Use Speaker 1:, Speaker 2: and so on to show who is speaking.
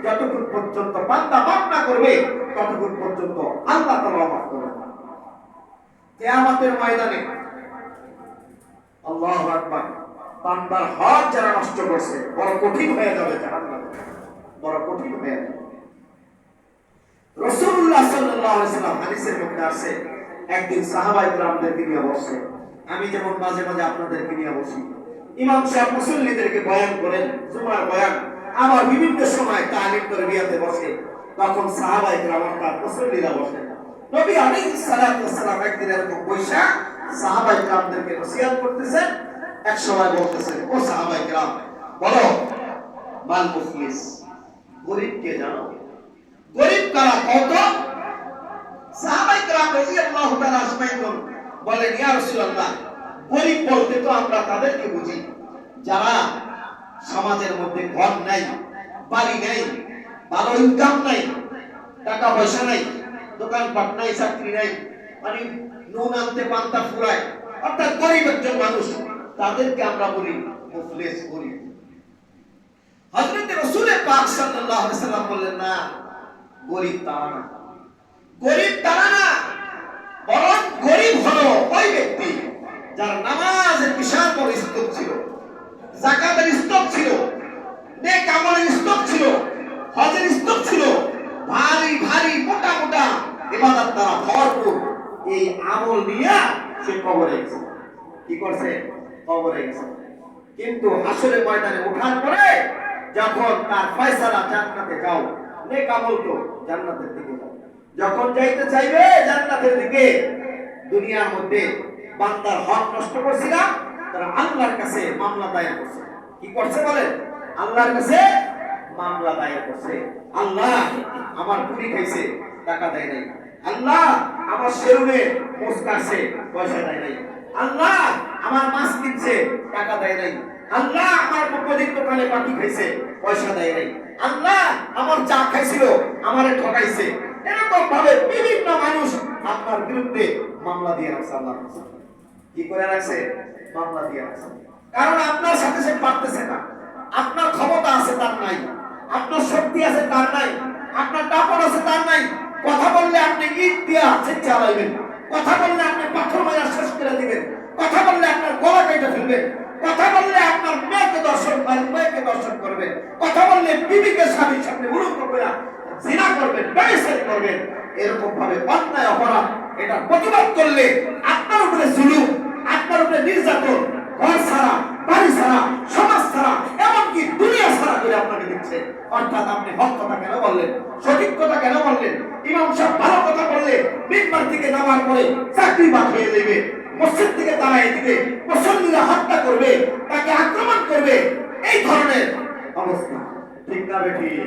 Speaker 1: যতক্ষণ পর্যন্ত বান্দা মাফ না করবে ততক্ষণ পর্যন্ত আল্লাহ তাআলা মাফ করবেন না। কিয়ামতের ময়দানে আল্লাহু আকবার, বান্দার হক যারা নষ্ট করছে বড় কঠিন হয়ে যাবে, জাহান্নামে বড় কঠিন হয়ে যাবে। রাসূলুল্লাহ সাল্লাল্লাহু আলাইহি ওয়াসাল্লাম হাদিসের মধ্যে আছে, একদিন সাহাবায়ে কিরামদেরকে নিয়ে বসে, আমি যেমন মাঝে মাঝে আপনাদেরকে নিয়ে বসি, ইমাম সাহেব মুসল্লিদেরকে বয়ান করেন, জুমার বয়ান, আবার বিভিন্ন সময় তালিম তারবিয়াতে বসে, তখন সাহাবায়ে কিরাম অর্থাৎ মুসল্লিরা বসে। নবী আলাইহিস সালাতু ওয়াস সালাম একদিন এরকম বৈশা সাহাবায়ে কিরামদেরকে নসিহত করতেছেন। এক সময় বলতেছেন, ও সাহাবায়ে কিরাম, বলো মাল মুফলিস, গরীব কে জানো? গরীব কারা কত? সাহাবায়ে কিরাম রাদিয়াল্লাহু তাআলা আজমাইন বলেন, ইয়া রাসূলুল্লাহ, গরীব বলতে তো আমরা তাদেরকে বুঝি যারা সমাজের মধ্যে ঘর নাই, বাড়ি নাই, ভালো ইনকাম নাই, টাকা পয়সা নাই, দোকানপাট নাই, চাকরি নাই, মানে নুন আনতে পান্তা ফুরায়, অর্থাৎ গরীব একজন মানুষ, তাদেরকে আমরা বলি মুফলিস, গরীব। হযরত রাসূল পাক সাল্লাল্লাহু আলাইহি সাল্লাম বললেন, না, গরীব তারা না, গরীব তারা না, বরং গরীব হলো ওই ব্যক্তি যার নামাজের বিশাল বড় স্তর ছিল, যাকাতের স্তর ছিল, নেক আমলের স্তর ছিল, হজের স্তর ছিল, ভারী ভারী মোটা মোটা ইবাদত দ্বারা ভরপুর। এই আমল নিয়ে সে কবরে গেছে। কি করছে? কবরে গেছে। কিন্তু হাসরের ময়দানে ওঠার পরে যখন তার ফয়সালা জান্নাতে যাও, নেক আমল তো জান্নাতের দিকে যাও, যখন যাইতে চাইবে জান্নাতের দিকে, দুনিয়ার মধ্যে বান্দার হক নষ্ট করছিলাম, তারা আল্লাহর কাছে মামলা দায়ের করছে। কি করছে বলেন? আল্লাহর কাছে মামলা দায়ের করছে। আল্লাহ আমার পুরি খাইছে, টাকা দেয় নাই। আল্লাহ আমার সেলুনে মোষ কাটছে, পয়সা দেয় নাই। আল্লাহ আমার মাছ কিনছে, টাকা দেয় নাই। আল্লাহ আমার মুদির দোকানে পাটি খাইছে, পয়সা দেয় নাই। আল্লাহ আমার চা খাইছিল, আমারে ঠকাইছে। এরকম ভাবে বিভিন্ন মানুষ আপনার বিরুদ্ধে মামলা দিয়ে রাখছে। আল্লাহ কি করে রাখছে? মামলা দিয়ে রাখছে। কারণ আপনার সাথে সে পারতেছে না, আপনার ক্ষমতা আছে তার নাই, আপনার শক্তি আছে তার নাই, আপনার দাপট আছে তার নাই। কথা বললে আপনি ইট দিয়া চালাইবেন, কথা বললে আপনি পাথর মারা শেষ করে দিবেন, কথা বললে আপনার গলা কেটে ফেলবেন, কথা বললে আপনার মেয়েকে দর্শন করবেন, কথা বললে বিবিকে স্বামীর সামনে উলঙ্গ করে জিনা করবেন, ব্যভিচার করবেন। এরকম ভাবে অন্যায় অপরাধ, এটা প্রতিবাদ করলে আপনার উপরে জুলুম, আপনার উপরে নির্যাতন, ঘর ছাড়া, বাড়ি ছাড়া, সমাজ ছাড়া, এমনকি দুনিয়া ছাড়া করে আপনাকে দিচ্ছে। অর্থাৎ আপনি হক কথা কেন বললেন, সঠিক কথা কেন বললেন, ইমাম সাহেব ভালো কথা বললে মিম্বার থেকে নামার পরে চাকরি বাদ হয়ে যাবে, মসজিদ থেকে তাড়াই দিবে, মুসল্লিরা হত্যা করবে, তাকে আক্রমণ করবে, এই ধরনের অবস্থা। ঠিক না বেঠিক?